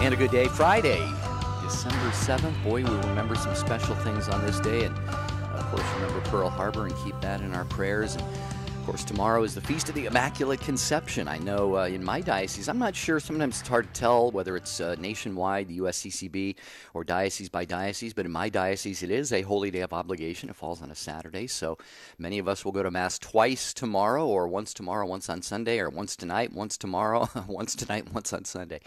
And a good day, Friday, December 7th. Boy, we'll remember some special things on this day. And, of course, remember Pearl Harbor and keep that in our prayers. And, of course, tomorrow is the Feast of the Immaculate Conception. I know in my diocese, I'm not sure. Sometimes it's hard to tell whether it's nationwide, the USCCB, or diocese by diocese. But in my diocese, it is a holy day of obligation. It falls on a Saturday. So many of us will go to Mass twice tomorrow, or once tomorrow, once on Sunday, or once tonight, once tomorrow, once tonight, once on Sunday.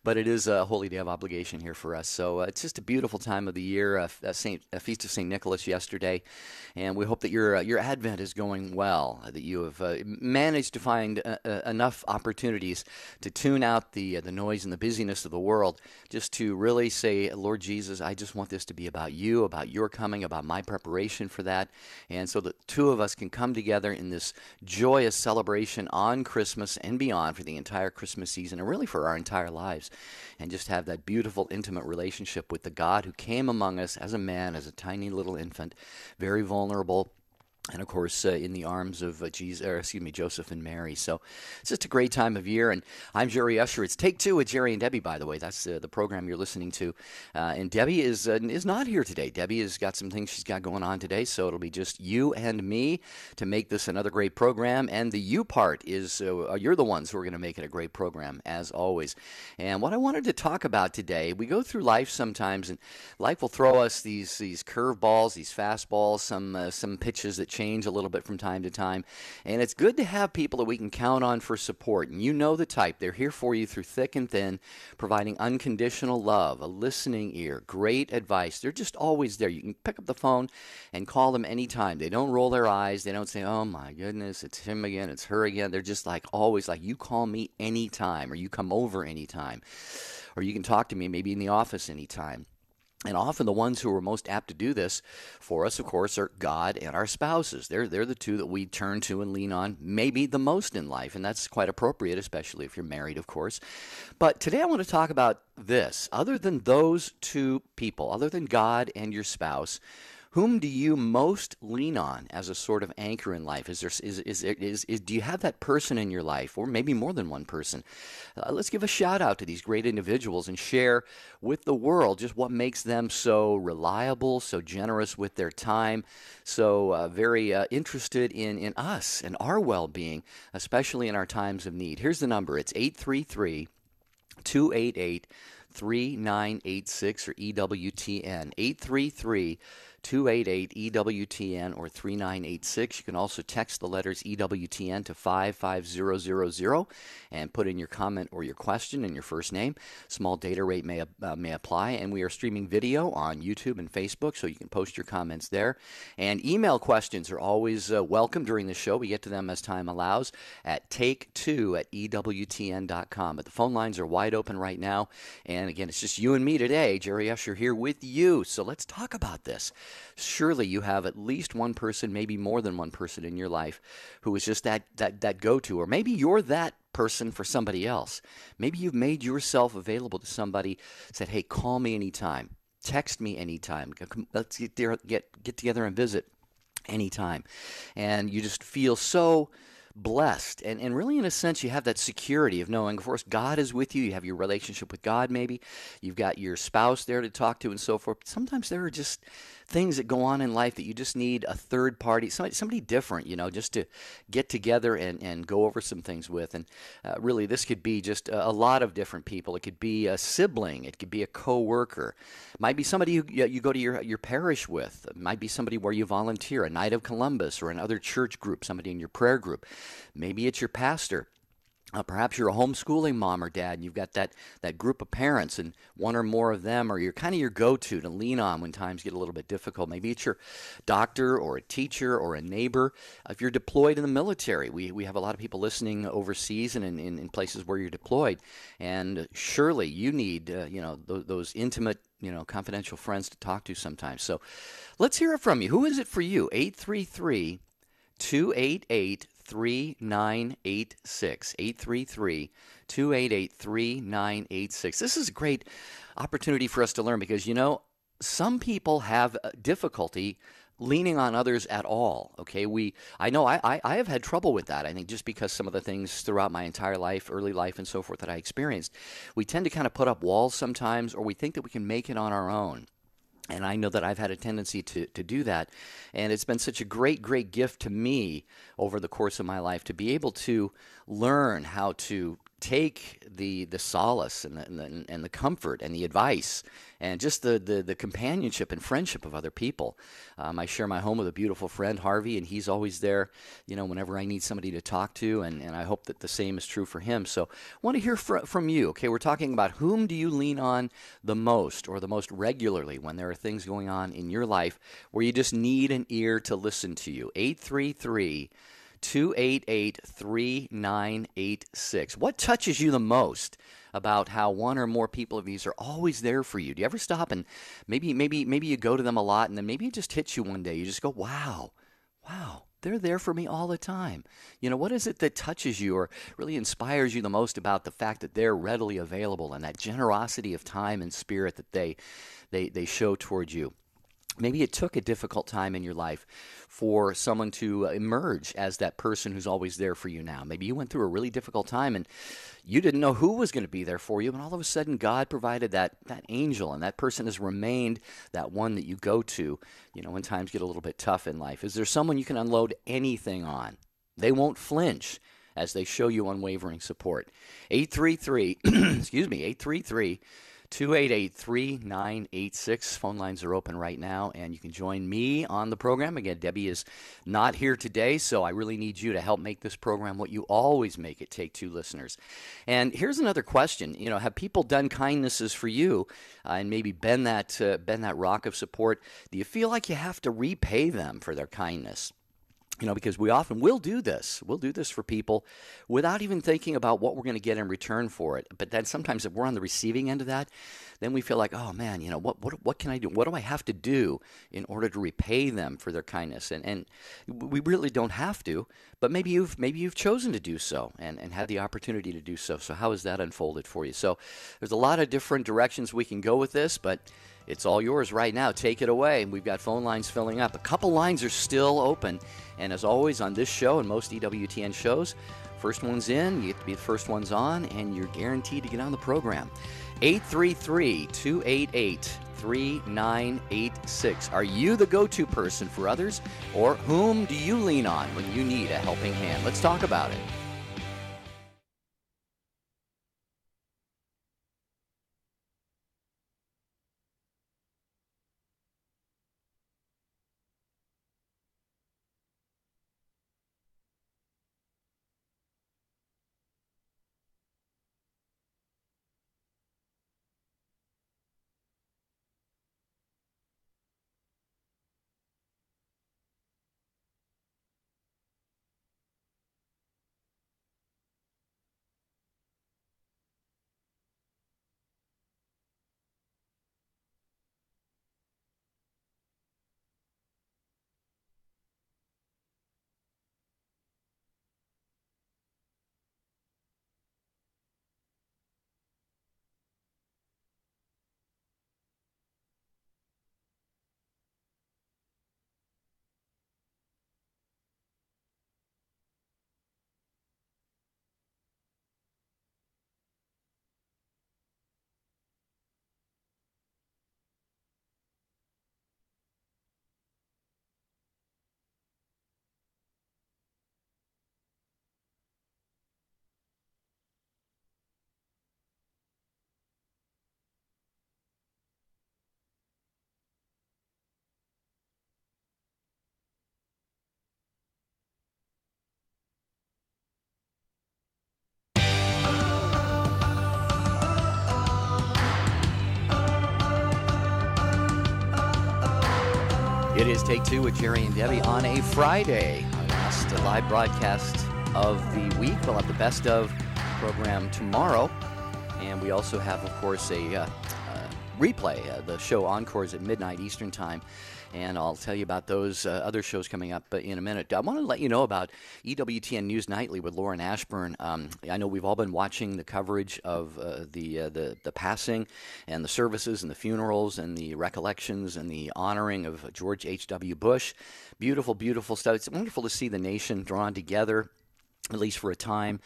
But it is a holy day of obligation here for us. So it's just a beautiful time of the year, a Feast of St. Nicholas yesterday. And we hope that your Advent is going well, that you have managed to find enough opportunities to tune out the noise and the busyness of the world, just to really say, Lord Jesus, I just want this to be about you, about your coming, about my preparation for that. And so the two of us can come together in this joyous celebration on Christmas and beyond for the entire Christmas season, and really for our entire lives, and just have that beautiful, intimate relationship with the God who came among us as a man, as a tiny little infant, very vulnerable, and, of course, in the arms of Joseph and Mary. So it's just a great time of year. And I'm Jerry Usher. It's Take Two with Jerry and Debbie, by the way. That's the program you're listening to. And Debbie is not here today. Debbie has got some things she's got going on today, so it'll be just you and me to make this another great program. And the you part is you're the ones who are going to make it a great program, as always. And what I wanted to talk about today, we go through life sometimes, and life will throw us these curveballs, these fastballs, some pitches that change a little bit from time to time, and it's good to have people that we can count on for support. And you know the type. They're here for you through thick and thin, providing unconditional love, a listening ear, great advice. They're just always there. You can pick up the phone and call them anytime. They don't roll their eyes. They don't say, oh my goodness, it's him again, it's her again. They're just like always like, you call me anytime, or you come over anytime, or you can talk to me maybe in the office anytime. And often the ones who are most apt to do this for us, of course, are God and our spouses. They're the two that we turn to and lean on maybe the most in life, and that's quite appropriate, especially if you're married, of course. But today I want to talk about this. Other than those two people, other than God and your spouse, whom do you most lean on as a sort of anchor in life? Do you have that person in your life, or maybe more than one person? Let's give a shout out to these great individuals and share with the world just what makes them so reliable, so generous with their time, so very interested in us and our well-being, especially in our times of need. Here's the number. It's 833-288-3986 or EWTN, 833-288-EWTN or 3986. You can also text the letters EWTN to 55000 and put in your comment or your question and your first name. Small data rate may apply, and we are streaming video on YouTube and Facebook, so you can post your comments there. And email questions are always welcome during the show. We get to them as time allows at take2@EWTN.com. But the phone lines are wide open right now. And again, it's just you and me today. Jerry Usher here with you. So let's talk about this. Surely you have at least one person, maybe more than one person in your life who is just that go-to, or maybe you're that person for somebody else. Maybe you've made yourself available to somebody, said, hey, call me anytime, text me anytime, let's get together and visit anytime. And you just feel so blessed, and really in a sense you have that security of knowing, of course, God is with you. You have your relationship with God, maybe you've got your spouse there to talk to and so forth. But sometimes there are just things that go on in life that you just need a third party, somebody different, just to get together and go over some things with. And really this could be just a lot of different people. It could be a sibling, it could be a co-worker, it might be somebody you go to your parish with, it might be somebody where you volunteer, a Night of Columbus or another church group, somebody in your prayer group. Maybe it's your pastor. Perhaps you're a homeschooling mom or dad, and you've got that group of parents, and one or more of them are your go-to to lean on when times get a little bit difficult. Maybe it's your doctor or a teacher or a neighbor. If you're deployed in the military, we have a lot of people listening overseas and in places where you're deployed, and surely you need those intimate, confidential friends to talk to sometimes. So let's hear it from you. Who is it for you? 833-288-3986, 833-288-3986. This is a great opportunity for us to learn because, some people have difficulty leaning on others at all. Okay, I know I have had trouble with that. I think just because some of the things throughout my entire life, early life and so forth that I experienced, we tend to kind of put up walls sometimes, or we think that we can make it on our own. And I know that I've had a tendency to do that. And it's been such a great, great gift to me over the course of my life to be able to learn how to take the solace and the comfort and the advice and just the companionship and friendship of other people. I share my home with a beautiful friend, Harvey, and he's always there, whenever I need somebody to talk to, and I hope that the same is true for him. So I want to hear from you. Okay, we're talking about whom do you lean on the most or the most regularly when there are things going on in your life where you just need an ear to listen to you. 833-288-3986. What touches you the most about how one or more people of these are always there for you? Do you ever stop and maybe you go to them a lot, and then maybe it just hits you one day? You just go, wow, they're there for me all the time. What is it that touches you or really inspires you the most about the fact that they're readily available and that generosity of time and spirit that they show towards you? Maybe it took a difficult time in your life for someone to emerge as that person who's always there for you now. Maybe you went through a really difficult time and you didn't know who was going to be there for you, and all of a sudden God provided that angel, and that person has remained that one that you go to, when times get a little bit tough in life. Is there someone you can unload anything on? They won't flinch as they show you unwavering support. 833-288-3986. Phone lines are open right now, and you can join me on the program. Again, Debbie is not here today, so I really need you to help make this program what you always make it, Take Two listeners. And here's another question. Have people done kindnesses for you and maybe been that rock of support? Do you feel like you have to repay them for their kindness? Because we often will do this. We'll do this for people without even thinking about what we're going to get in return for it. But then sometimes if we're on the receiving end of that, then we feel like, oh man, what can I do? What do I have to do in order to repay them for their kindness? And we really don't have to, but maybe you've chosen to do so and had the opportunity to do so. So how has that unfolded for you? So there's a lot of different directions we can go with this, but it's all yours right now. Take it away. We've got phone lines filling up. A couple lines are still open. And as always on this show and most EWTN shows, first one's in, you get to be the first ones on, and you're guaranteed to get on the program. 833-288-3986. Are you the go-to person for others, or whom do you lean on when you need a helping hand? Let's talk about it. It is Take Two with Jerry and Debbie on a Friday. Our last live broadcast of the week. We'll have the best of program tomorrow. And we also have, of course, a replay. The show encores at midnight Eastern Time. and I'll tell you about those other shows coming up in a minute. I want to let you know about EWTN News Nightly with Lauren Ashburn. I know we've all been watching the coverage of the passing and the services and the funerals and the recollections and the honoring of George H.W. Bush. Beautiful, beautiful stuff. It's wonderful to see the nation drawn together, at least for a time,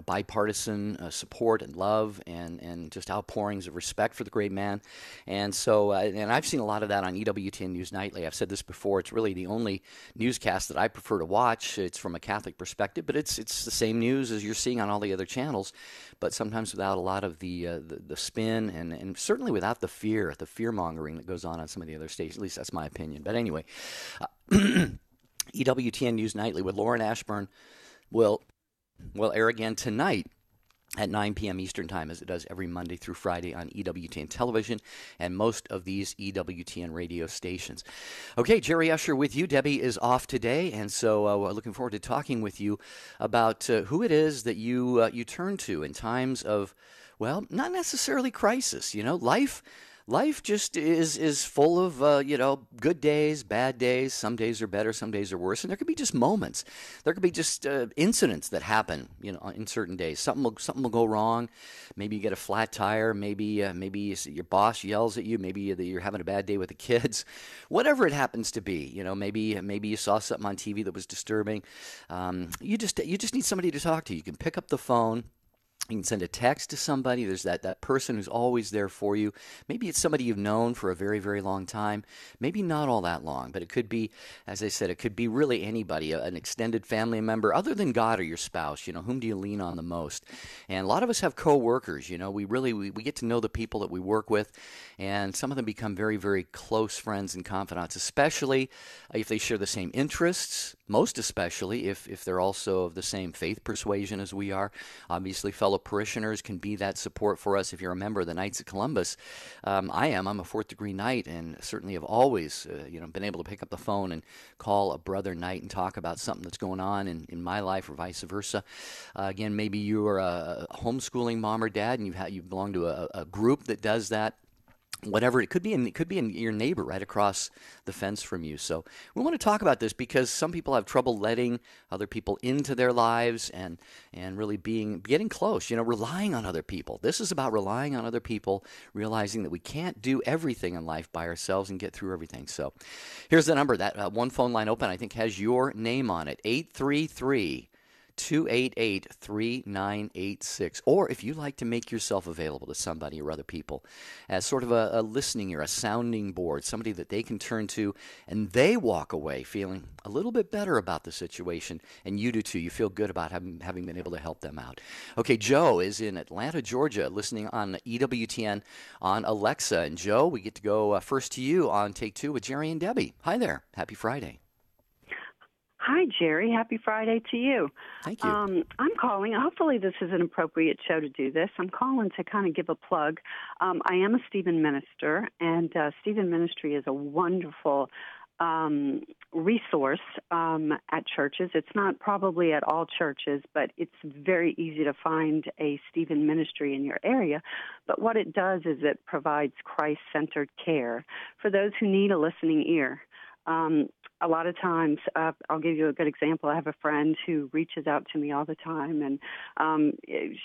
bipartisan support and love and just outpourings of respect for the great man. And so, and I've seen a lot of that on EWTN News Nightly. I've said this before. It's really the only newscast that I prefer to watch. It's from a Catholic perspective, but it's the same news as you're seeing on all the other channels, but sometimes without a lot of the spin and certainly without the fear-mongering that goes on some of the other stations. At least that's my opinion. But anyway, EWTN News Nightly with Lauren Ashburn will air again tonight at 9 p.m. Eastern Time, as it does every Monday through Friday on EWTN Television and most of these EWTN radio stations. Okay, Jerry Usher with you. Debbie is off today, and so we're looking forward to talking with you about who it is that you turn to in times of, well, not necessarily crisis. Life just is full of, good days, bad days. Some days are better, some days are worse. And there could be just moments. There could be just incidents that happen, in certain days. Something will go wrong. Maybe you get a flat tire. Maybe your boss yells at you. Maybe you're having a bad day with the kids. Whatever it happens to be, maybe you saw something on TV that was disturbing. You just need somebody to talk to. You can pick up the phone. You can send a text to somebody. There's that person who's always there for you. Maybe it's somebody you've known for a very, very long time. Maybe not all that long, but it could be, as I said, it could be really anybody, an extended family member, other than God or your spouse. Whom do you lean on the most? And a lot of us have co-workers. We get to know the people that we work with, and some of them become very, very close friends and confidants, especially if they share the same interests, most especially if they're also of the same faith persuasion as we are. Obviously, fellow parishioners can be that support for us. If you're a member of the Knights of Columbus, I'm a fourth-degree Knight, and certainly have always been able to pick up the phone and call a brother Knight and talk about something that's going on in my life or vice versa. Again, maybe you are a homeschooling mom or dad, and you belong to a group that does that. Whatever it could be, your neighbor right across the fence from you. So we want to talk about this because some people have trouble letting other people into their lives and really getting close. Relying on other people. This is about relying on other people, realizing that we can't do everything in life by ourselves and get through everything. So here's the number. That one phone line open, I think, has your name on it. 833-288-3986. Or if you'd like to make yourself available to somebody or other people as sort of a listening ear, a sounding board, somebody that they can turn to, and they walk away feeling a little bit better about the situation, and you do too. You feel good about having been able to help them out. Okay, Joe is in Atlanta, Georgia, listening on EWTN on Alexa. And Joe, we get to go first to you on Take Two with Jerry and Debbie. Hi there. Happy Friday. Hi, Jerry. Happy Friday to you. Thank you. I'm calling. Hopefully this is an appropriate show to do this. I'm calling to kind of give a plug. I am a Stephen minister, and Stephen Ministry is a wonderful resource at churches. It's not probably at all churches, but it's very easy to find a Stephen Ministry in your area. But what it does is it provides Christ-centered care for those who need a listening ear. A lot of times, I'll give you a good example. I have a friend who reaches out to me all the time, and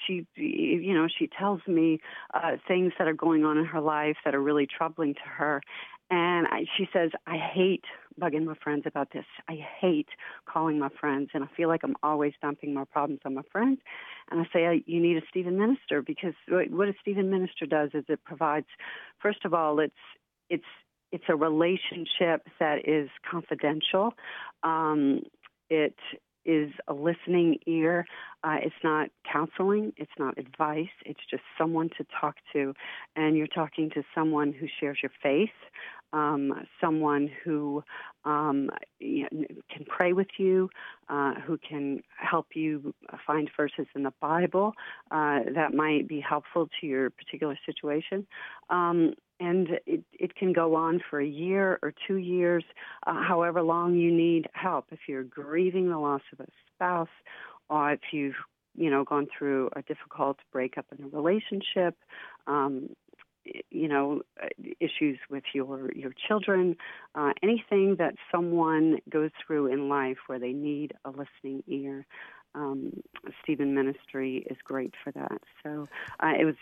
she tells me things that are going on in her life that are really troubling to her. And she says, I hate bugging my friends about this. I hate calling my friends, and I feel like I'm always dumping my problems on my friends. And I say, you need a Stephen Minister, because what a Stephen Minister does is it provides, first of all, it's a relationship that is confidential. It is a listening ear. It's not counseling. It's not advice. It's just someone to talk to. And you're talking to someone who shares your faith, someone who can pray with you, who can help you find verses in the Bible that might be helpful to your particular situation. And it can go on for a year or 2 years, however long you need help. If you're grieving the loss of a spouse, or if you've gone through a difficult breakup in a relationship, issues with your children, anything that someone goes through in life where they need a listening ear. Stephen Ministry is great for that. So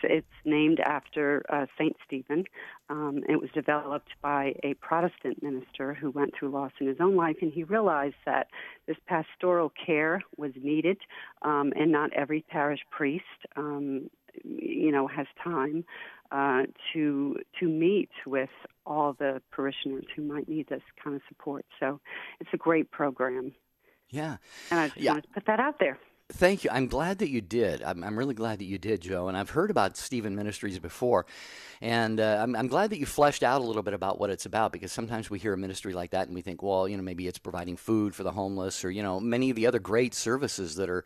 it's named after Saint Stephen. It was developed by a Protestant minister who went through loss in his own life, and he realized that this pastoral care was needed, and not every parish priest, has time to meet with all the parishioners who might need this kind of support. So it's a great program. Yeah. And I just wanted to put that out there. Thank you. I'm glad that you did. I'm really glad that you did, Joe. And I've heard about Stephen Ministries before. And I'm glad that you fleshed out a little bit about what it's about, because sometimes we hear a ministry like that and we think, well, maybe it's providing food for the homeless, or, many of the other great services that are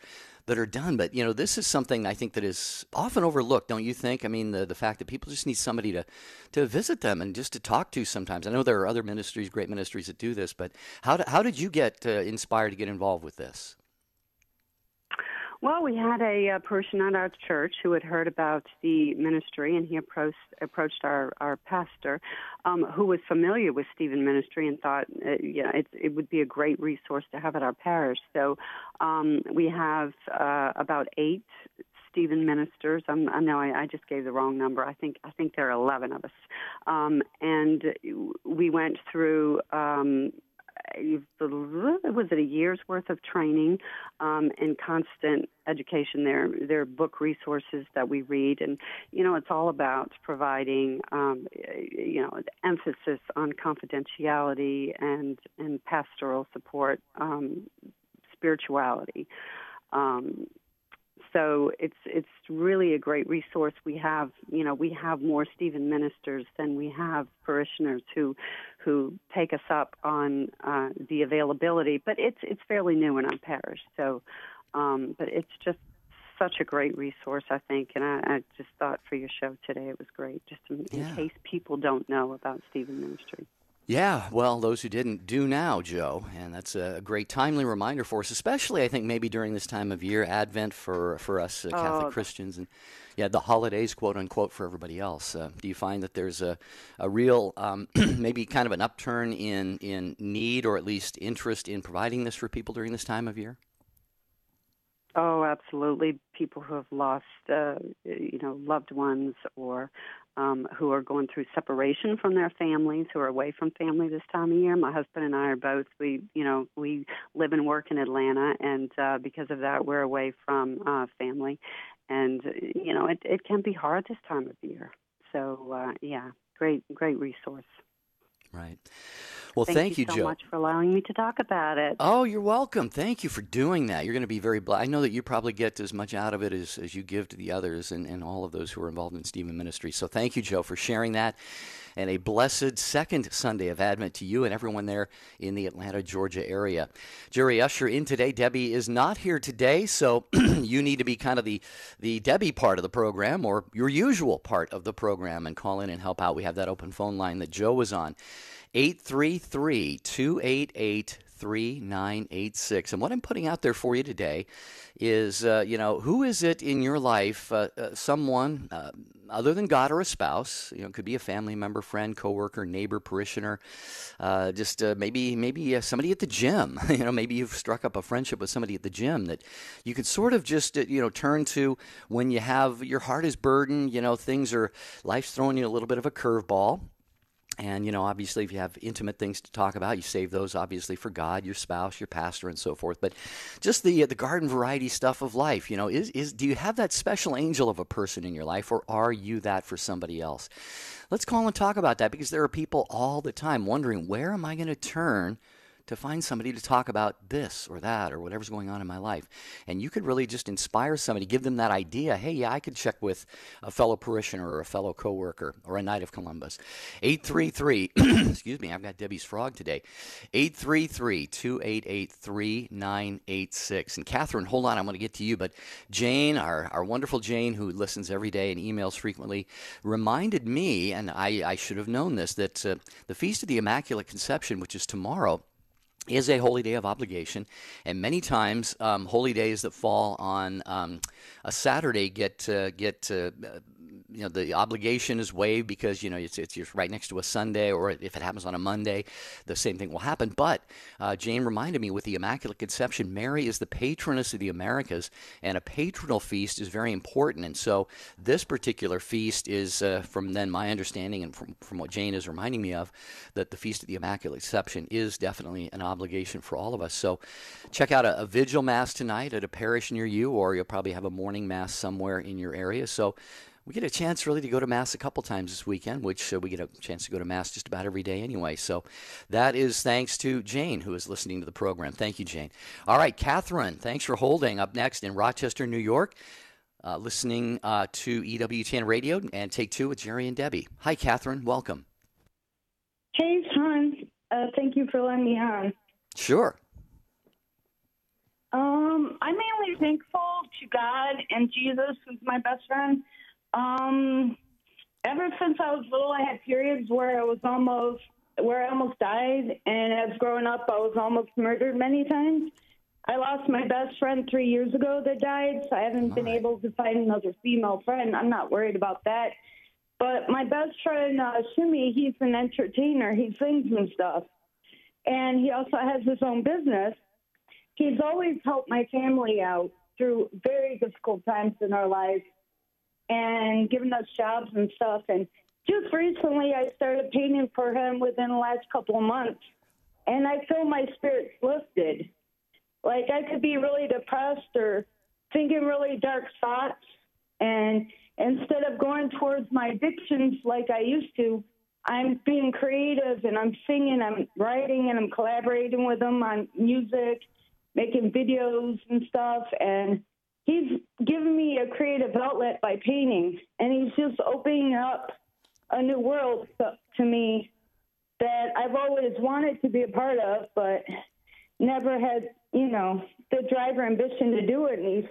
done. But, this is something I think that is often overlooked, don't you think? I mean, the fact that people just need somebody to visit them and just to talk to sometimes. I know there are other ministries, great ministries that do this, but how did you get inspired to get involved with this? Well, we had a parishioner at our church who had heard about the ministry, and he approached our pastor, who was familiar with Stephen Ministry and thought, it would be a great resource to have at our parish. So we have about 8 Stephen ministers. I know I just gave the wrong number. I think there are 11 of us, and we went through. Was it a year's worth of training and constant education? There are book resources that we read, and it's all about providing emphasis on confidentiality and pastoral support, spirituality. So it's really a great resource. We have more Stephen ministers than we have parishioners who take us up on the availability. But it's fairly new in our parish. So, but it's just such a great resource, I think. And I just thought for your show today it was great, just in case people don't know about Stephen Ministry. Yeah, well, those who didn't do now, Joe, and that's a great timely reminder for us, especially I think maybe during this time of year, Advent for us Catholic Christians, and the holidays, quote unquote, for everybody else. Do you find that there's a real maybe kind of an upturn in need, or at least interest in providing this for people during this time of year? Oh, absolutely. People who have lost, loved ones, or who are going through separation from their families, who are away from family this time of year. My husband and I are both. We live and work in Atlanta, and because of that, we're away from family, and it can be hard this time of year. So great resource. Right. Well, thank you, so Joe. much for allowing me to talk about it. Oh, you're welcome. Thank you for doing that. You're going to be very blessed. I know that you probably get as much out of it as you give to the others and all of those who are involved in Stephen Ministry. So thank you, Joe, for sharing that. And a blessed second Sunday of Advent to you and everyone there in the Atlanta, Georgia area. Jerry Usher in today. Debbie is not here today, so you need to be kind of the Debbie part of the program, or your usual part of the program, and call in and help out. We have that open phone line that Joe was on. 833-288-3986. And what I'm putting out there for you today is, who is it in your life, someone other than God or a spouse, it could be a family member, friend, coworker, neighbor, parishioner, maybe somebody at the gym. Maybe you've struck up a friendship with somebody at the gym that you could sort of just, turn to when you have, your heart is burdened, life's throwing you a little bit of a curveball. And, obviously, if you have intimate things to talk about, you save those, obviously, for God, your spouse, your pastor, and so forth. But just the garden variety stuff of life, do you have that special angel of a person in your life, or are you that for somebody else? Let's call and talk about that, because there are people all the time wondering, where am I going to turn to find somebody to talk about this or that or whatever's going on in my life? And you could really just inspire somebody, give them that idea. Hey, yeah, I could check with a fellow parishioner or a fellow coworker or a Knight of Columbus. 833, excuse me, I've got Debbie's frog today. 833-288-3986. And Catherine, hold on, I'm going to get to you. But Jane, our wonderful Jane, who listens every day and emails frequently, reminded me, and I should have known this, that the Feast of the Immaculate Conception, which is tomorrow, is a holy day of obligation, and many times holy days that fall on a Saturday get the obligation is waived because it's you're right next to a Sunday, or if it happens on a Monday, the same thing will happen. But Jane reminded me, with the Immaculate Conception, Mary is the patroness of the Americas, and a patronal feast is very important. And so this particular feast is, from then my understanding and from what Jane is reminding me of, that the Feast of the Immaculate Conception is definitely an obligation for all of us. So check out a vigil mass tonight at a parish near you, or you'll probably have a morning mass somewhere in your area. So we get a chance really to go to Mass a couple times this weekend, which we get a chance to go to Mass just about every day anyway. So that is thanks to Jane, who is listening to the program. Thank you, Jane. All right, Catherine, thanks for holding. Up next in Rochester, New York, listening to EWTN Radio and Take Two with Jerry and Debbie. Hi, Catherine. Welcome. Hey, Sean. Thank you for letting me on. Sure. I'm mainly thankful to God and Jesus, who's my best friend. Ever since I was little, I had periods where I almost died, and as growing up, I was almost murdered many times. I lost my best friend 3 years ago that died, so I haven't been able to find another female friend. I'm not worried about that. But my best friend, Shimmy, he's an entertainer. He sings and stuff. And he also has his own business. He's always helped my family out through very difficult times in our lives and given us jobs and stuff. And just recently, I started painting for him within the last couple of months. And I feel my spirit's lifted. Like, I could be really depressed or thinking really dark thoughts. And instead of going towards my addictions like I used to, I'm being creative, and I'm singing, I'm writing, and I'm collaborating with him on music, making videos and stuff. And he's given me a creative outlet by painting, and he's just opening up a new world to me that I've always wanted to be a part of, but never had, the drive or ambition to do it. And he's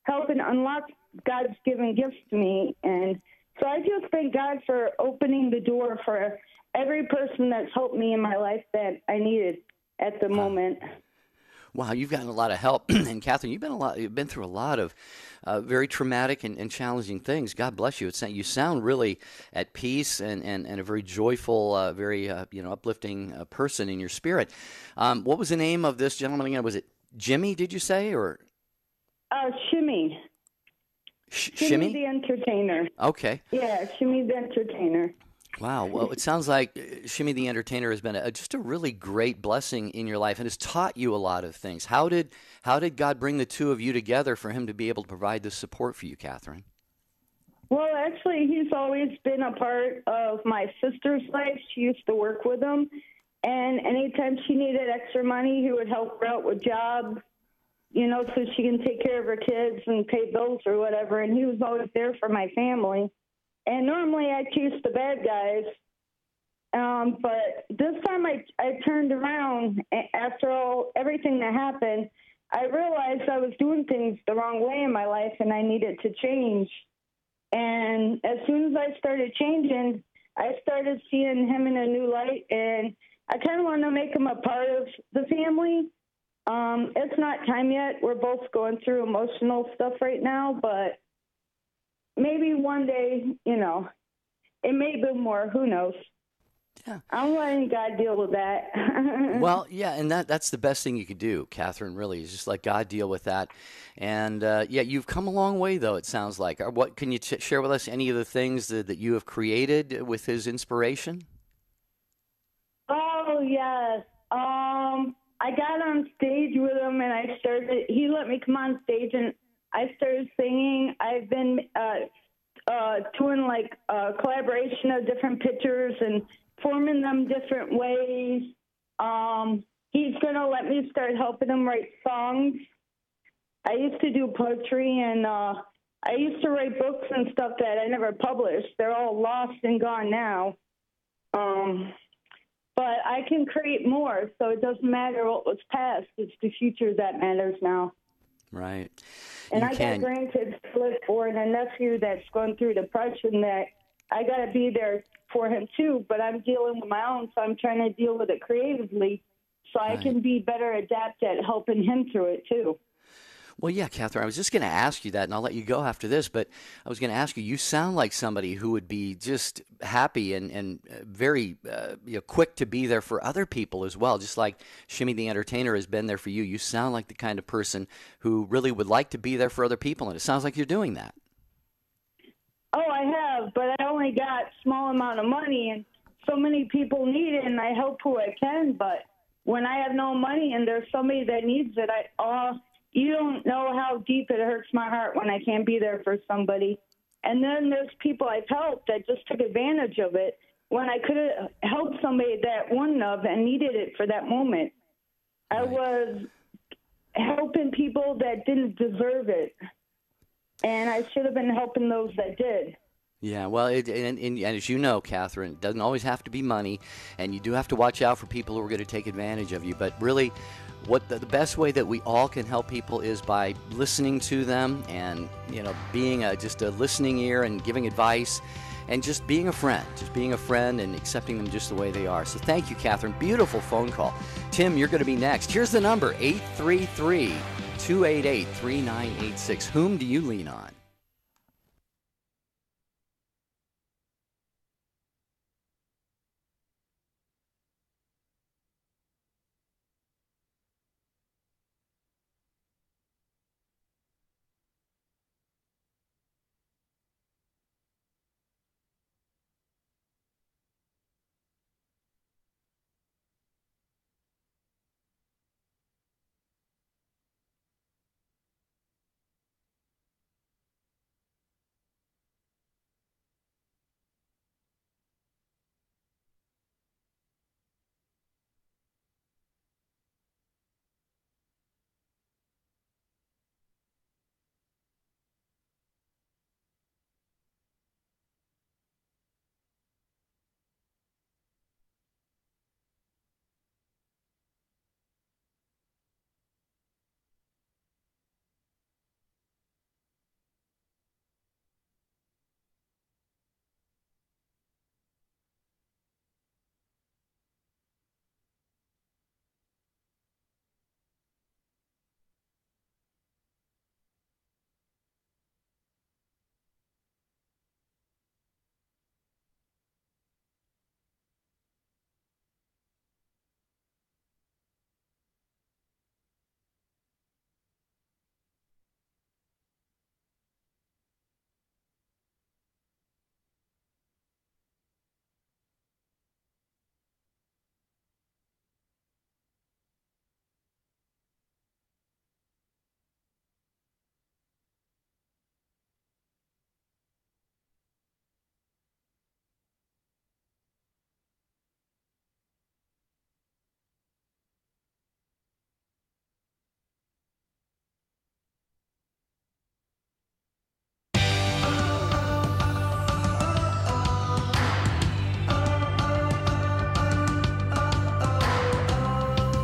helping unlock God's given gifts to me. And so I just thank God for opening the door for every person that's helped me in my life that I needed at the moment. Wow, you've gotten a lot of help. And Catherine, you've been through a lot of very traumatic and challenging things. God bless you. You sound really at peace and a very joyful, very uplifting person in your spirit. What was the name of this gentleman again? Was it Jimmy, did you say? Or Shimmy. Shimmy the Entertainer. Okay. Yeah, Shimmy the Entertainer. Wow. Well, it sounds like Shimmy the Entertainer has been just a really great blessing in your life and has taught you a lot of things. How did God bring the two of you together for him to be able to provide this support for you, Catherine? Well, actually, he's always been a part of my sister's life. She used to work with him, and anytime she needed extra money, he would help her out with jobs, so she can take care of her kids and pay bills or whatever. And he was always there for my family. And normally I chase the bad guys. But this time I turned around after everything that happened. I realized I was doing things the wrong way in my life and I needed to change. And as soon as I started changing, I started seeing him in a new light. And I kind of want to make him a part of the family. It's not time yet. We're both going through emotional stuff right now, but maybe one day, it may be more. Who knows? Yeah. I'm letting God deal with that. Well, yeah, and that's the best thing you could do, Catherine, really, is just let God deal with that. And, you've come a long way, though, it sounds like. What can you share with us any of the things that you have created with his inspiration? Oh, yes. I got on stage with him, and he let me come on stage, and I started singing. I've been doing, collaboration of different pictures and forming them different ways. He's going to let me start helping him write songs. I used to do poetry, and I used to write books and stuff that I never published. They're all lost and gone now. But I can create more, so it doesn't matter what was past. It's the future that matters now. Right. And I got grandkids to live for and a nephew that's going through depression that I got to be there for him, too. But I'm dealing with my own, so I'm trying to deal with it creatively so I can be better adept at helping him through it, too. Well, yeah, Catherine, I was just going to ask you that, and I'll let you go after this, but I was going to ask you, you sound like somebody who would be just happy and very quick to be there for other people as well, just like Shimmy the Entertainer has been there for you. You sound like the kind of person who really would like to be there for other people, and it sounds like you're doing that. Oh, I have, but I only got small amount of money, and so many people need it, and I help who I can, but when I have no money and there's somebody that needs it, you don't know how deep it hurts my heart when I can't be there for somebody. And then there's people I've helped that just took advantage of it when I could have helped somebody that wouldn't have and needed it for that moment. Right. I was helping people that didn't deserve it, and I should have been helping those that did. Yeah, well, and as you know, Catherine, it doesn't always have to be money, and you do have to watch out for people who are going to take advantage of you. But really, what the best way that we all can help people is by listening to them and, being just a listening ear and giving advice and just being a friend and accepting them just the way they are. So thank you, Catherine. Beautiful phone call. Tim, you're going to be next. Here's the number, 833-288-3986. Whom do you lean on?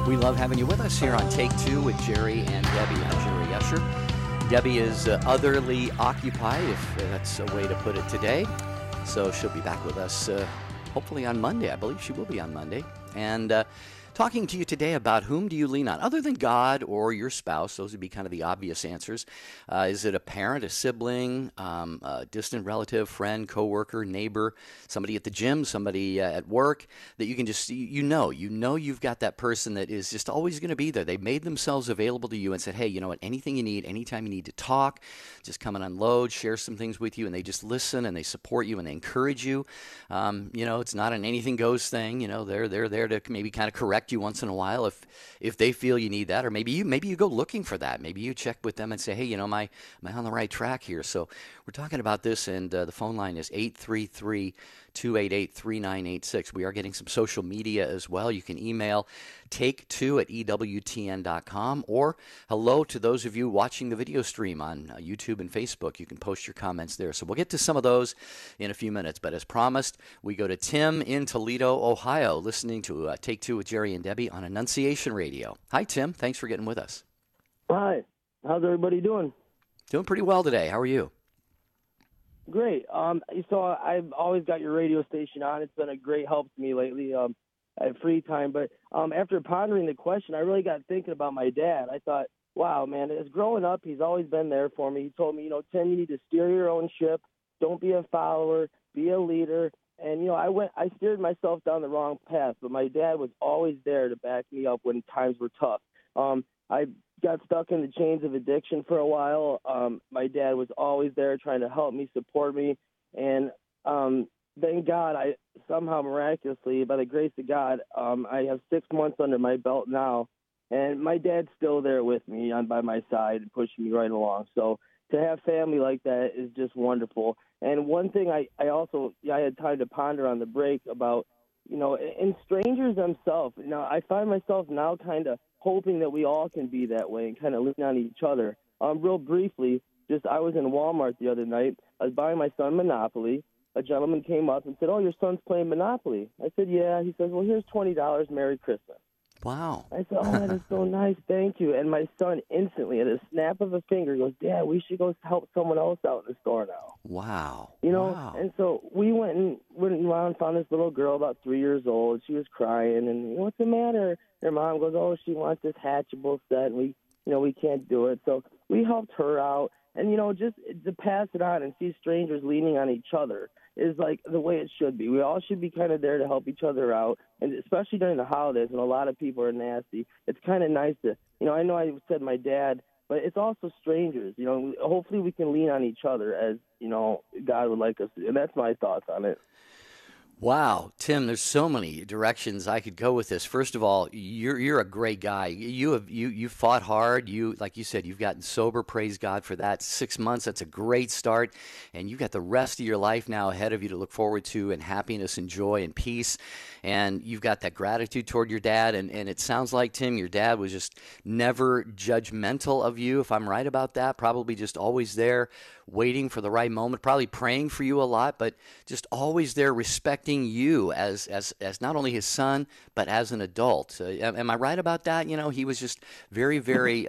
We love having you with us here on Take Two with Jerry and Debbie. I'm Jerry Usher. Debbie is otherly occupied, if that's a way to put it today. So she'll be back with us hopefully on Monday. I believe she will be on Monday. And talking to you today about whom do you lean on? Other than God or your spouse, those would be kind of the obvious answers. Is it a parent, a sibling, a distant relative, friend, coworker, neighbor, somebody at the gym, somebody at work that you can just, you've got that person that is just always going to be there. They made themselves available to you and said, hey, you know what, anything you need, anytime you need to talk, just come and unload, share some things with you, and they just listen and they support you and they encourage you. It's not an anything goes thing. They're there to maybe kind of correct you once in a while if they feel you need that, or maybe you go looking for that. Maybe you check with them and say, hey, am I on the right track here? So we're talking about this, and the phone line is 833-288-3986. We are getting some social media as well. You can email take2@EWTN.com, or hello to those of you watching the video stream on YouTube and Facebook. You can post your comments there. So we'll get to some of those in a few minutes. But as promised, we go to Tim in Toledo, Ohio, listening to Take Two with Jerry and Debbie on Annunciation Radio. Hi, Tim. Thanks for getting with us. Hi. How's everybody doing? Doing pretty well today. How are you? Great. So I've always got your radio station on. It's been a great help to me lately. I have free time. But after pondering the question, I really got thinking about my dad. I thought, wow, man, as growing up, he's always been there for me. He told me, Tim, you need to steer your own ship. Don't be a follower. Be a leader. And, I steered myself down the wrong path, but my dad was always there to back me up when times were tough. I got stuck in the chains of addiction for a while. My dad was always there trying to help me, support me. And thank God, I somehow miraculously, by the grace of God, I have 6 months under my belt now. And my dad's still there with me by my side and pushing me right along. So to have family like that is just wonderful. And one thing I had time to ponder on the break about, in strangers themselves, I find myself now kind of hoping that we all can be that way and kind of lean on each other. Real briefly, I was in Walmart the other night. I was buying my son Monopoly. A gentleman came up and said, "Oh, your son's playing Monopoly." I said, "Yeah." He says, "Well, here's $20. Merry Christmas." Wow. I said, "Oh, that is so nice. Thank you." And my son instantly, at a snap of a finger, goes, "Dad, we should go help someone else out in the store now." Wow. Wow. And so we went around, found this little girl about 3 years old. She was crying, and what's the matter? Her mom goes, "Oh, she wants this hatchable set, and we can't do it." So we helped her out. And, just to pass it on and see strangers leaning on each other is like the way it should be. We all should be kind of there to help each other out, and especially during the holidays when a lot of people are nasty. It's kind of nice to, I know I said my dad, but it's also strangers. Hopefully we can lean on each other as, God would like us to. And that's my thoughts on it. Wow, Tim, there's so many directions I could go with this. First of all, you're a great guy. You fought hard. Like you said, you've gotten sober. Praise God for that. 6 months, that's a great start. And you've got the rest of your life now ahead of you to look forward to, and happiness and joy and peace. And you've got that gratitude toward your dad. And it sounds like, Tim, your dad was just never judgmental of you, if I'm right about that. Probably just always there, waiting for the right moment, probably praying for you a lot, but just always there, respecting you as not only his son, but as an adult. Am I right about that? He was just very, very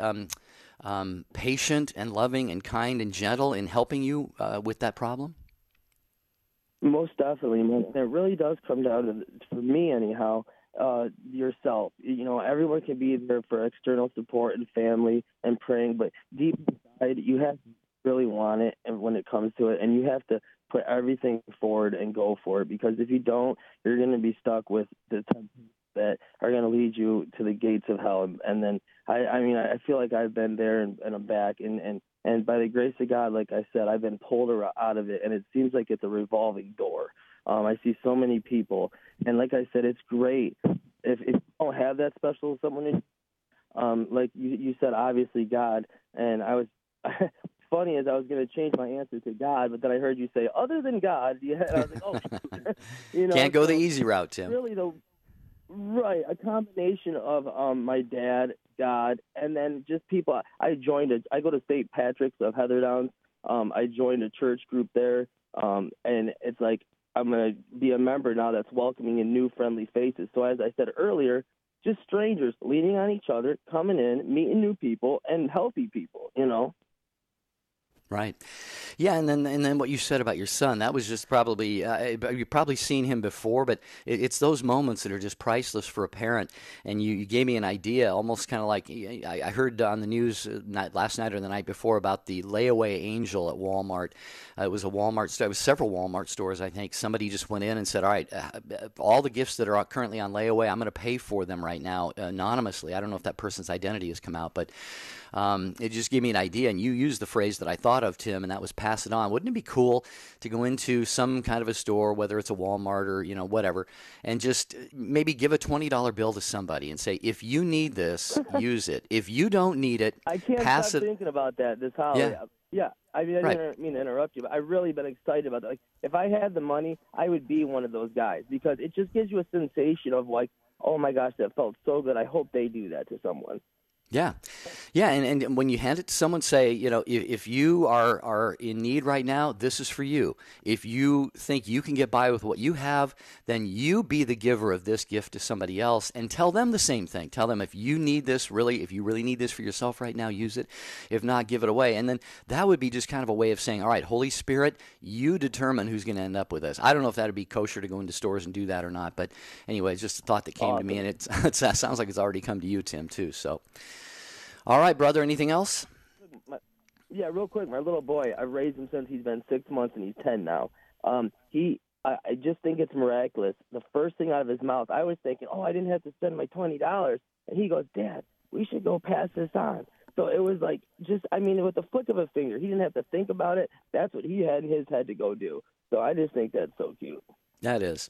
patient and loving and kind and gentle in helping you with that problem? Most definitely, man. It really does come down to, for me anyhow, yourself. Everyone can be there for external support and family and praying, but deep inside, you have to really want it, and when it comes to it, and you have to put everything forward and go for it, because if you don't, you're going to be stuck with the temptations that are going to lead you to the gates of hell. And then I feel like I've been there and I'm back, and by the grace of God, like I said, I've been pulled out of it, and it seems like it's a revolving door. I see so many people, and like I said, it's great if you don't have that special someone, like you said, obviously God, and I was funny as I was going to change my answer to God, but then I heard you say, other than God, and I was like, oh, Can't go the easy route, Tim. Really, a combination of my dad, God, and then just people. I go to St. Patrick's of Heatherdown. I joined a church group there, and it's like I'm going to be a member now that's welcoming in new friendly faces. So as I said earlier, just strangers leaning on each other, coming in, meeting new people, and healthy people, Right. Yeah, and then what you said about your son, that was just probably, you've probably seen him before, but it's those moments that are just priceless for a parent. And you gave me an idea, almost kind of like, I heard on the news last night or the night before about the layaway angel at Walmart. It was a Walmart store. It was several Walmart stores, I think. Somebody just went in and said, all right, all the gifts that are currently on layaway, I'm going to pay for them right now anonymously. I don't know if that person's identity has come out, but it just gave me an idea. And you used the phrase that I thought of, Tim, and that was pass it on. Wouldn't it be cool to go into some kind of a store, whether it's a Walmart or, whatever, and just maybe give a $20 bill to somebody and say, if you need this, use it. If you don't need it, I can't pass stop it. thinking about that this holiday. Yeah. I didn't mean to interrupt you, but I've really been excited about that. Like, if I had the money, I would be one of those guys, because it just gives you a sensation of like, oh my gosh, that felt so good. I hope they do that to someone. Yeah. And when you hand it to someone, say, if you are in need right now, this is for you. If you think you can get by with what you have, then you be the giver of this gift to somebody else, and tell them the same thing. Tell them, if you need this, if you really need this for yourself right now, use it. If not, give it away. And then that would be just kind of a way of saying, all right, Holy Spirit, you determine who's going to end up with this. I don't know if that would be kosher to go into stores and do that or not, but anyway, it's just a thought that came to me, and it sounds like it's already come to you, Tim, too. So, All right, brother, anything else? Yeah, real quick, my little boy, I've raised him since he's been 6 months, and he's 10 now. I just think it's miraculous. The first thing out of his mouth, I was thinking, oh, I didn't have to spend my $20. And he goes, Dad, we should go pass this on. So it was like with the flick of a finger. He didn't have to think about it. That's what he had in his head to go do. So I just think that's so cute. That is.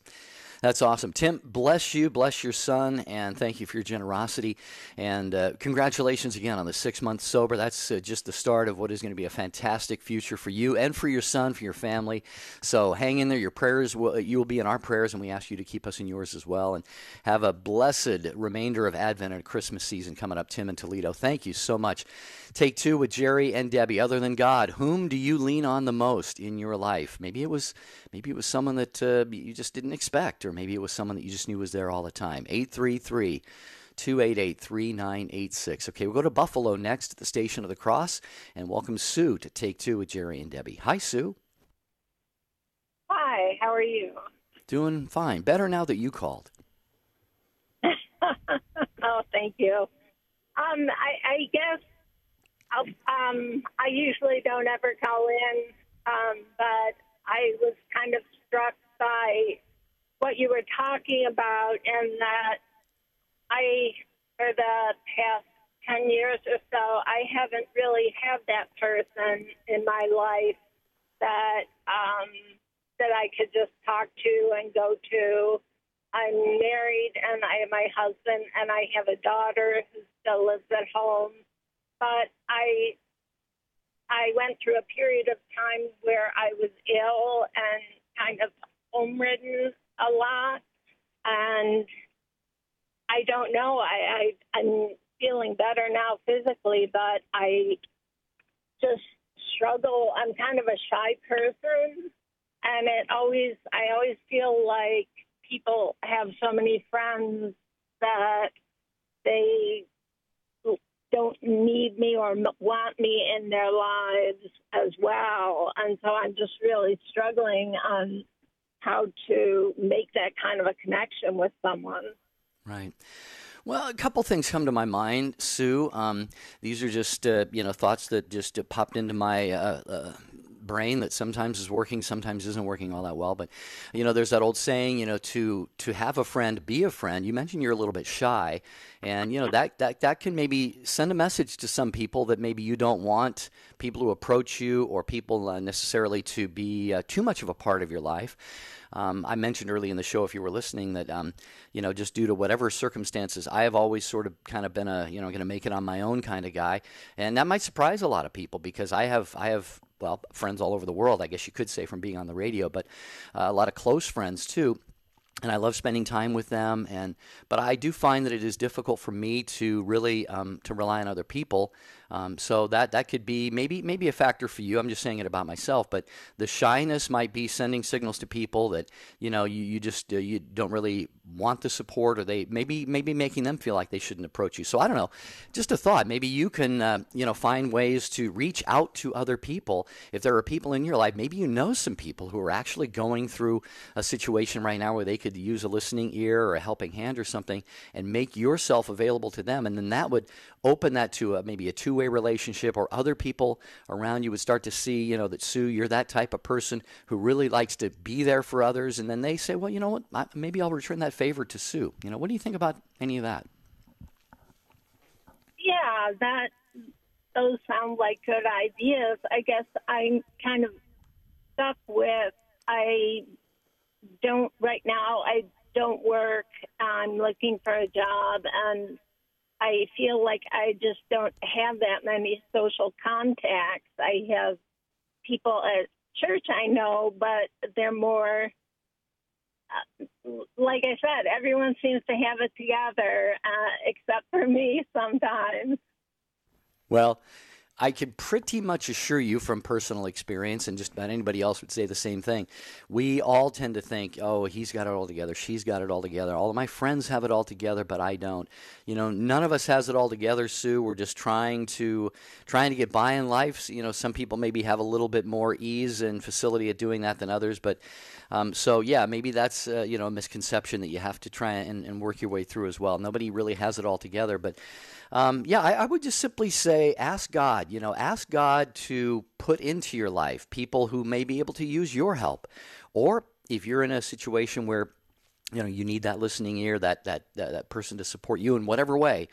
That's awesome. Tim, bless you, bless your son, and thank you for your generosity. And congratulations again on the 6 months sober. That's just the start of what is going to be a fantastic future for you and for your son, for your family. So hang in there. Your prayers, you will be in our prayers, and we ask you to keep us in yours as well. And have a blessed remainder of Advent and Christmas season coming up, Tim in Toledo. Thank you so much. Take two with Jerry and Debbie. Other than God, whom do you lean on the most in your life? Maybe it was someone that you just didn't expect, or maybe it was someone that you just knew was there all the time. 833-288-3986. Okay, we'll go to Buffalo next at the Station of the Cross and welcome Sue to Take Two with Jerry and Debbie. Hi, Sue. Hi, how are you? Doing fine. Better now that you called. Oh, thank you. I guess I usually don't ever call in, but I was kind of struck by what you were talking about, and that for the past 10 years or so, I haven't really had that person in my life that I could just talk to and go to. I'm married, and I have my husband, and I have a daughter who still lives at home. But I went through a period of time where I was ill and kind of home-ridden a lot, and I don't know. I'm feeling better now physically, but I just struggle. I'm kind of a shy person, and I always feel like people have so many friends that they don't need me or want me in their lives as well. And so I'm just really struggling on how to make that kind of a connection with someone. Right. Well, a couple things come to my mind, Sue. These are just thoughts that just popped into my brain that sometimes is working, sometimes isn't working all that well. But there's that old saying, to have a friend, be a friend. You mentioned you're a little bit shy, and that can maybe send a message to some people that maybe you don't want people to approach you, or people necessarily to be too much of a part of your life. I mentioned early in the show, if you were listening, that just due to whatever circumstances, I have always sort of kind of been a going to make it on my own kind of guy, and that might surprise a lot of people, because I have friends all over the world, I guess you could say, from being on the radio, but a lot of close friends too. And I love spending time with them, but I do find that it is difficult for me to really to rely on other people. So that could be maybe a factor for you. I'm just saying it about myself, but the shyness might be sending signals to people that you just you don't really want the support, or they maybe making them feel like they shouldn't approach you. So I don't know, just a thought. Maybe you can find ways to reach out to other people. If there are people in your life, maybe some people who are actually going through a situation right now where they could use a listening ear or a helping hand or something, and make yourself available to them, and then that would open that to maybe a two-way relationship, or other people around you would start to see, that Sue, you're that type of person who really likes to be there for others, and then they say, well, you know what, maybe I'll return that favor to Sue. What do you think about any of that? Yeah, those sound like good ideas. I guess I'm kind of stuck with, right now I don't work. I'm looking for a job, and I feel like I just don't have that many social contacts. I have people at church I know, but they're more, like I said, everyone seems to have it together, except for me sometimes. Well, I can pretty much assure you from personal experience, and just about anybody else would say the same thing, we all tend to think, oh, he's got it all together, she's got it all together, all of my friends have it all together, but I don't. None of us has it all together, Sue. We're just trying to get by in life. Some people maybe have a little bit more ease and facility at doing that than others, but maybe that's a misconception that you have to try and work your way through as well. Nobody really has it all together, but I would just simply say, ask God. Ask God to put into your life people who may be able to use your help, or if you're in a situation where you need that listening ear, that person to support you in whatever way.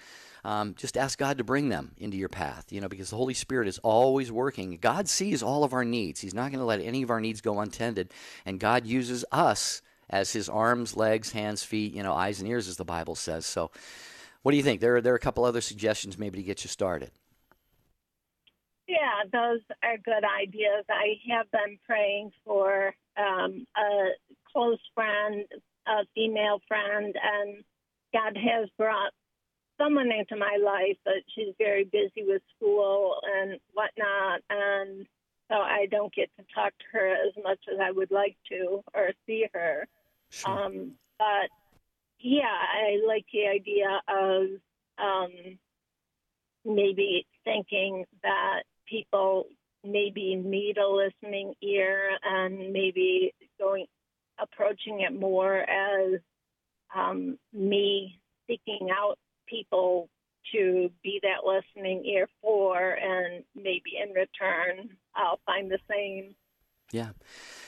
Just ask God to bring them into your path, because the Holy Spirit is always working. God sees all of our needs. He's not going to let any of our needs go untended, and God uses us as his arms, legs, hands, feet, eyes and ears, as the Bible says. So what do you think? There are a couple other suggestions maybe to get you started. Yeah, those are good ideas. I have been praying for a close friend, a female friend, and God has brought someone into my life, but she's very busy with school and whatnot, and so I don't get to talk to her as much as I would like to or see her. Sure. But yeah, I like the idea of maybe thinking that people maybe need a listening ear, and maybe approaching it more as me seeking out people to be that listening ear for, and maybe in return I'll find the same. Yeah.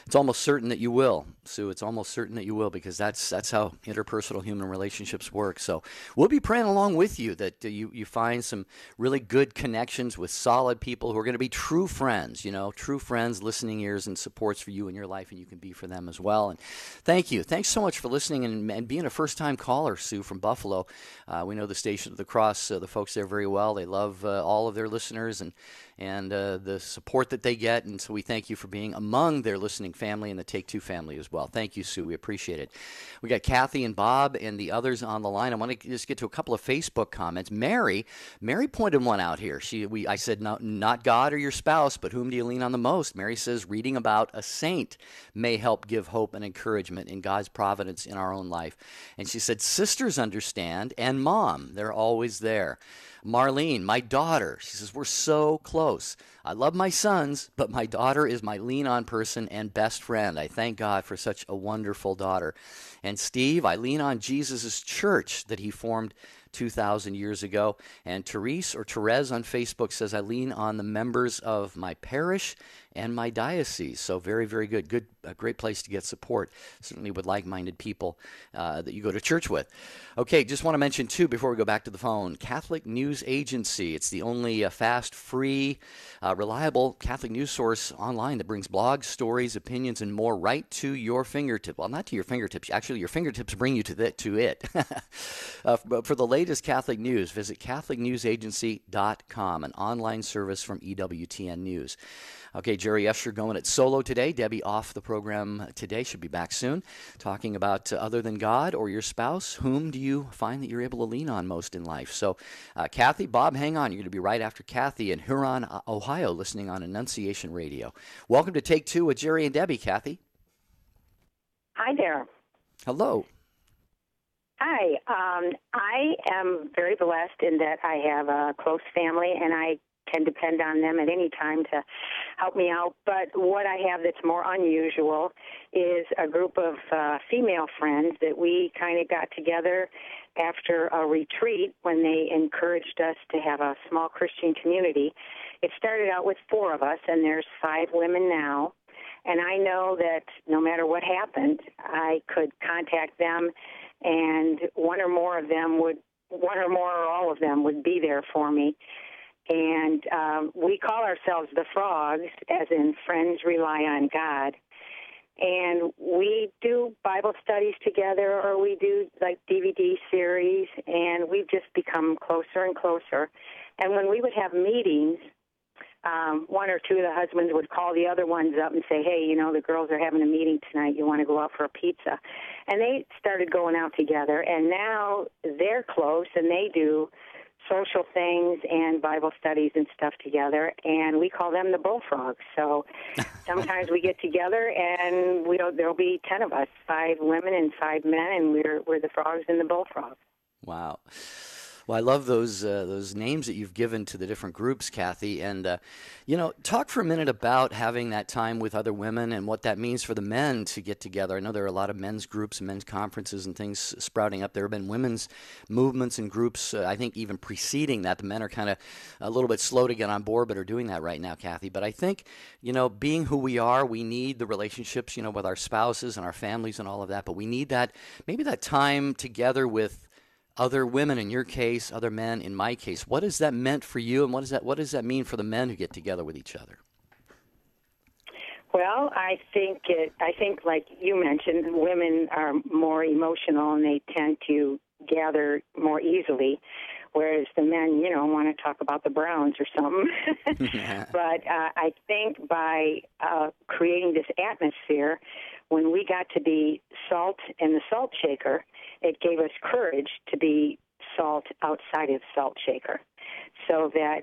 It's almost certain that you will, Sue. It's almost certain that you will, because that's how interpersonal human relationships work. So we'll be praying along with you that you find some really good connections with solid people who are going to be true friends, true friends, listening ears, and supports for you in your life, and you can be for them as well. And thank you. Thanks so much for listening and being a first-time caller, Sue, from Buffalo. We know the Station of the Cross, the folks there very well. They love all of their listeners and the support that they get, and so we thank you for being among their listening family and the Take Two family as well. Thank you, Sue. We appreciate it. We got Kathy and Bob and the others on the line. I want to just get to a couple of Facebook comments. Mary pointed one out here. I said, no, not God or your spouse, but whom do you lean on the most? Mary says, reading about a saint may help give hope and encouragement in God's providence in our own life. And she said, sisters understand, and mom, they're always there. Marlene, my daughter, she says, we're so close. I love my sons, but my daughter is my lean-on person and best friend. I thank God for such a wonderful daughter. And Steve, I lean on Jesus' church that he formed 2,000 years ago. And Therese on Facebook says, I lean on the members of my parish and my diocese. So very, very good. A great place to get support, certainly with like-minded people that you go to church with. Okay, just want to mention, too, before we go back to the phone, Catholic News Agency. It's the only fast, free, reliable Catholic news source online that brings blogs, stories, opinions, and more right to your fingertips. Well, not to your fingertips. Actually, your fingertips bring you to it. But for the latest Catholic news, visit CatholicNewsAgency.com, an online service from EWTN News. Okay, Jerry Escher going it solo today. Debbie off the program today. Should be back soon. Talking about other than God or your spouse, whom do you find that you're able to lean on most in life? So, Kathy, Bob, hang on. You're going to be right after Kathy in Huron, Ohio, listening on Annunciation Radio. Welcome to Take Two with Jerry and Debbie, Kathy. Hi there. Hello. Hi. I am very blessed in that I have a close family, and I can depend on them at any time to help me out. But what I have that's more unusual is a group of female friends that we kind of got together after a retreat when they encouraged us to have a small Christian community. It started out with 4 of us, and there's 5 women now. And I know that no matter what happened, I could contact them, and one or more or all of them would be there for me. And we call ourselves the Frogs, as in Friends Rely on God. And we do Bible studies together, or we do like DVD series, and we've just become closer and closer. And when we would have meetings, 1 or 2 of the husbands would call the other ones up and say, hey, the girls are having a meeting tonight. You want to go out for a pizza? And they started going out together, and now they're close, and they do social things and Bible studies and stuff together, and we call them the bullfrogs. So sometimes we get together, and there'll be 10 of us, 5 women and 5 men, and we're the frogs and the bullfrogs. Wow. Well, I love those names that you've given to the different groups, Kathy. And, talk for a minute about having that time with other women and what that means for the men to get together. I know there are a lot of men's groups and men's conferences and things sprouting up. There have been women's movements and groups, I think, even preceding that. The men are kind of a little bit slow to get on board, but are doing that right now, Kathy. But I think, being who we are, we need the relationships, with our spouses and our families and all of that. But we need maybe that time together with other women in your case, other men in my case. What has that meant for you, and what does that mean for the men who get together with each other? Well, I think like you mentioned, women are more emotional and they tend to gather more easily, whereas the men, want to talk about the Browns or something. But I think by creating this atmosphere, when we got to be salt in the salt shaker, it gave us courage to be salt outside of salt shaker, so that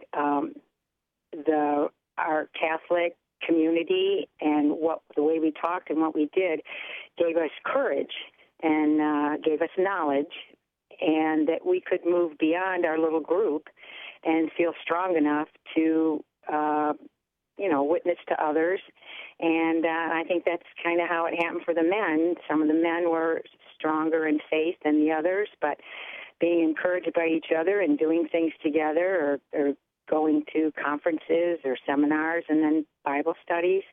our Catholic community and the way we talked and what we did gave us courage and gave us knowledge, and that we could move beyond our little group and feel strong enough to witness to others. And I think that's kind of how it happened for the men. Some of the men were stronger in faith than the others, but being encouraged by each other and doing things together, or going to conferences or seminars and then Bible studies.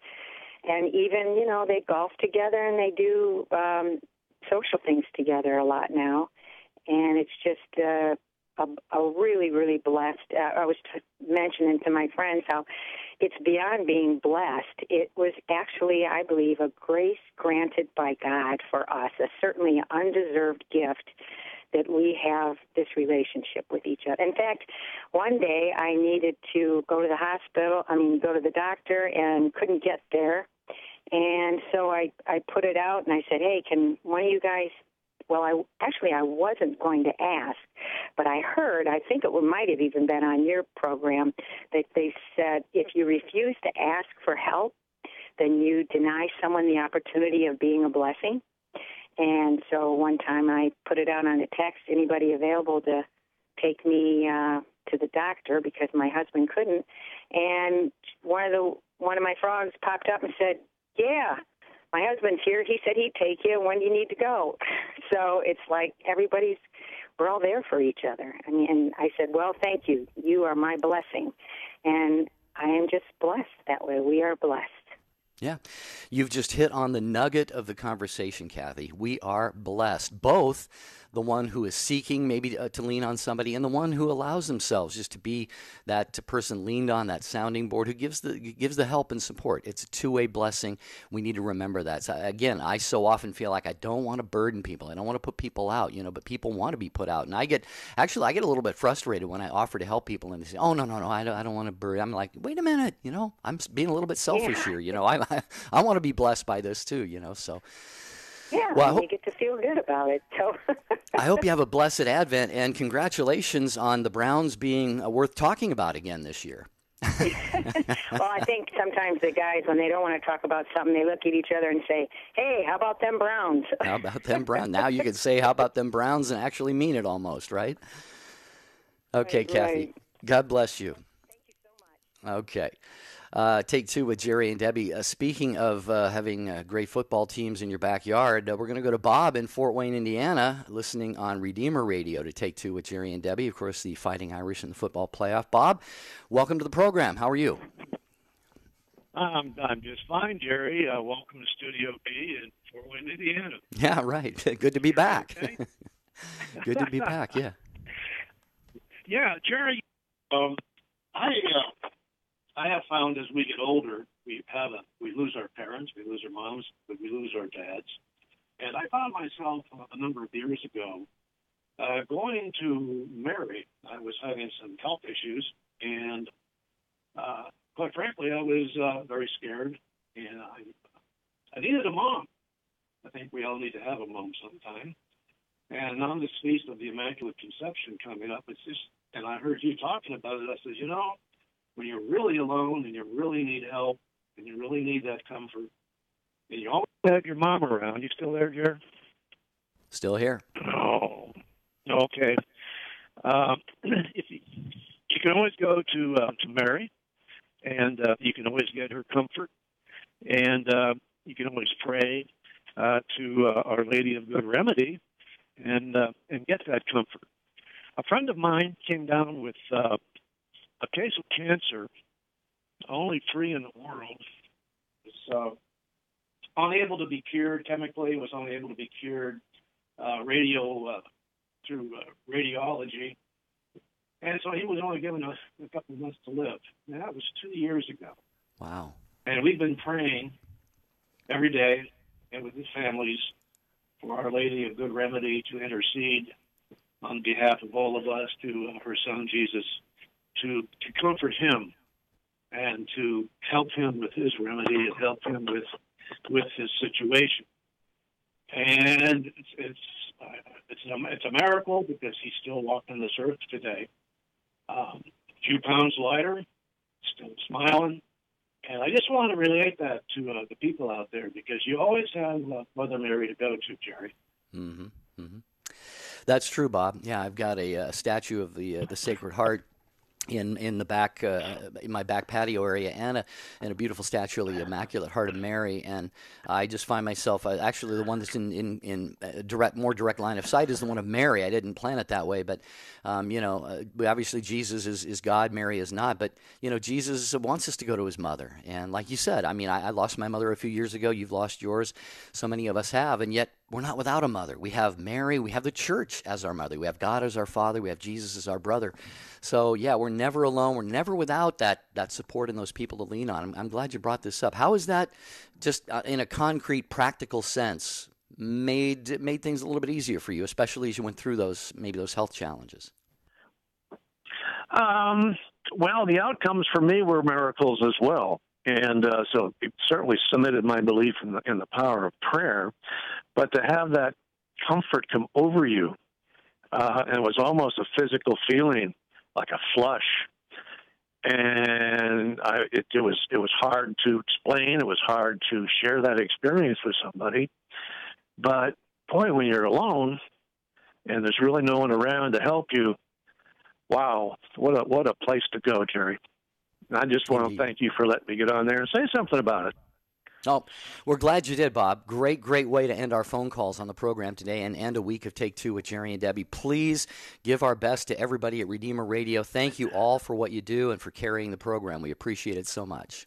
And even, they golf together and they do social things together a lot now. And it's just a really, really blessed. I was mentioning to my friends how it's beyond being blessed. It was actually, I believe, a grace granted by God for us, certainly an undeserved gift that we have this relationship with each other. In fact, one day I needed to go to the doctor and couldn't get there. And so I put it out and I said, hey, can one of you guys, I wasn't going to ask, but I think it might have even been on your program, that they said if you refuse to ask for help, then you deny someone the opportunity of being a blessing. And so one time I put it out on a text, anybody available to take me to the doctor, because my husband couldn't. And one of my frogs popped up and said, yeah, my husband's here. He said he'd take you. When do you need to go? So it's like we're all there for each other. And I said, well, thank you. You are my blessing. And I am just blessed that way. We are blessed. Yeah. You've just hit on the nugget of the conversation, Kathy. We are blessed. Both the one who is seeking maybe to lean on somebody, and the one who allows themselves just to be that person leaned on, that sounding board, who gives the help and support. It's a two-way blessing. We need to remember that. So again, I so often feel like I don't want to burden people. I don't want to put people out, but people want to be put out. And I get a little bit frustrated when I offer to help people and they say, oh, no, I don't want to burden. I'm like, wait a minute, I'm being a little bit selfish here. I want to be blessed by this too, so. Yeah, well, you get to feel good about it. So I hope you have a blessed Advent, and congratulations on the Browns being worth talking about again this year. Well, I think sometimes the guys, when they don't want to talk about something, they look at each other and say, hey, how about them Browns? How about them Browns? Now you can say, how about them Browns, and actually mean it almost, right? Okay, right, Kathy. Right. God bless you. Thank you so much. Okay. Take two with Jerry and Debbie. Speaking of having great football teams in your backyard, we're going to go to Bob in Fort Wayne, Indiana, listening on Redeemer Radio to Take Two with Jerry and Debbie. Of course, the Fighting Irish in the football playoff. Bob, welcome to the program. How are you? I'm just fine, Jerry. Welcome to Studio B in Fort Wayne, Indiana. Yeah, right. Good to be back. Okay? Good to be back, yeah. Yeah, Jerry, I have found as we get older, we lose our parents, we lose our moms, but we lose our dads. And I found myself a number of years ago going to marry. I was having some health issues, and quite frankly, I was very scared, and I needed a mom. I think we all need to have a mom sometime. And on this feast of the Immaculate Conception coming up, it's just And I heard you talking about it. I said, when you're really alone and you really need help and you really need that comfort, and you always have your mom around. You still there, Jerry? Still here. Oh, okay. If you can always go to Mary, and you can always get her comfort, and you can always pray to Our Lady of Good Remedy, and get that comfort. A friend of mine came down with a case of cancer, only 3 in the world. Was unable to be cured chemically, was unable to be cured through radiology. And so he was only given a couple of months to live. And that was 2 years ago. Wow. And we've been praying every day and with his families for Our Lady of Good Remedy to intercede on behalf of all of us to her son Jesus, to comfort him and to help him with his remedy and help him with his situation. And it's a miracle because he's still walking this earth today. A few pounds lighter, still smiling. And I just want to relate that to the people out there, because you always have Mother Mary to go to, Jerry. Mm-hmm. Mm-hmm. That's true, Bob. Yeah, I've got a statue of the Sacred Heart in the back in my back patio area, and a beautiful statue of the Immaculate Heart of Mary. And I just find myself actually the one that's in more direct line of sight is the one of Mary. I didn't plan it that way, but obviously Jesus is God, Mary is not. But Jesus wants us to go to his mother, and like you said, I mean, I lost my mother a few years ago. You've lost yours. So many of us have, and yet we're not without a mother. We have Mary. We have the church as our mother. We have God as our father. We have Jesus as our brother. So, yeah, we're never alone. We're never without that support and those people to lean on. I'm glad you brought this up. How is that, just in a concrete, practical sense, made things a little bit easier for you, especially as you went through those health challenges? Well, the outcomes for me were miracles as well. And so it certainly cemented my belief in the power of prayer. But to have that comfort come over you, and it was almost a physical feeling, like a flush. And it was hard to explain. It was hard to share that experience with somebody. But boy, when you're alone and there's really no one around to help you, wow, what a place to go, Jerry. And I just want to thank you for letting me get on there and say something about it. Oh, we're glad you did, Bob. Great way to end our phone calls on the program today and end a week of Take Two with Jerry and Debbie. Please give our best to everybody at Redeemer Radio. Thank you all for what you do and for carrying the program. We appreciate it so much.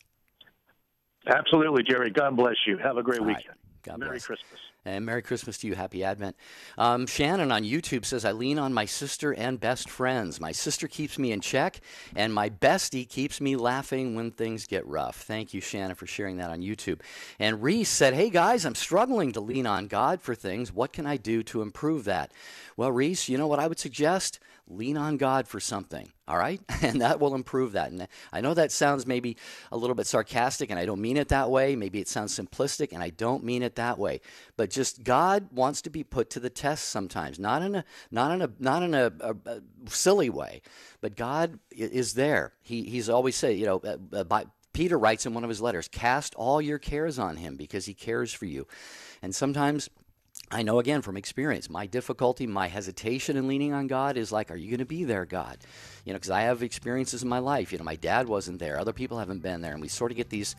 Absolutely, Jerry. God bless you. Have a great weekend. God Merry bless. Christmas. And Merry Christmas to you. Happy Advent. Shannon on YouTube says, I lean on my sister and best friends. My sister keeps me in check, and my bestie keeps me laughing when things get rough. Thank you, Shannon, for sharing that on YouTube. And Reese said, hey, guys, I'm struggling to lean on God for things. What can I do to improve that? Well, Reese, you know what I would suggest? Lean on God for something, all right? And that will improve that. And I know that sounds maybe a little bit sarcastic, and I don't mean it that way. Maybe it sounds simplistic, and I don't mean it that way. But just God wants to be put to the test sometimes, not in a silly way, but God is there. He's always said, Peter writes in one of his letters, cast all your cares on him because he cares for you. And sometimes, I know, again, from experience, my difficulty, my hesitation in leaning on God is like, are you going to be there, God? Because I have experiences in my life. My dad wasn't there. Other people haven't been there. And we sort of get these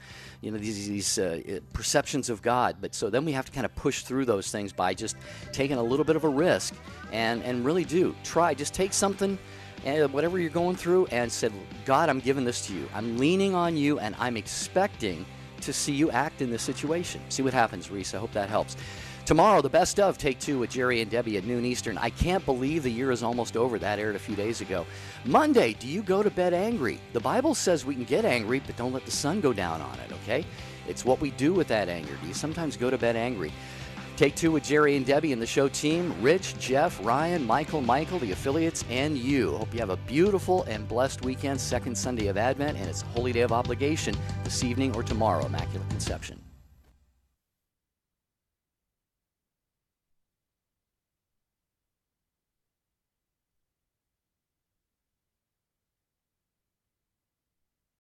perceptions of God. But so then we have to kind of push through those things by just taking a little bit of a risk and really just take something, whatever you're going through, and said, God, I'm giving this to you. I'm leaning on you, and I'm expecting to see you act in this situation. See what happens, Reese. I hope that helps. Tomorrow, the best of Take Two with Jerry and Debbie at noon Eastern. I can't believe the year is almost over. That aired a few days ago. Monday, do you go to bed angry? The Bible says we can get angry, but don't let the sun go down on it, okay? It's what we do with that anger. Do you sometimes go to bed angry? Take Two with Jerry and Debbie and the show team, Rich, Jeff, Ryan, Michael, the affiliates, and you. Hope you have a beautiful and blessed weekend, second Sunday of Advent, and it's Holy Day of Obligation this evening or tomorrow, Immaculate Conception.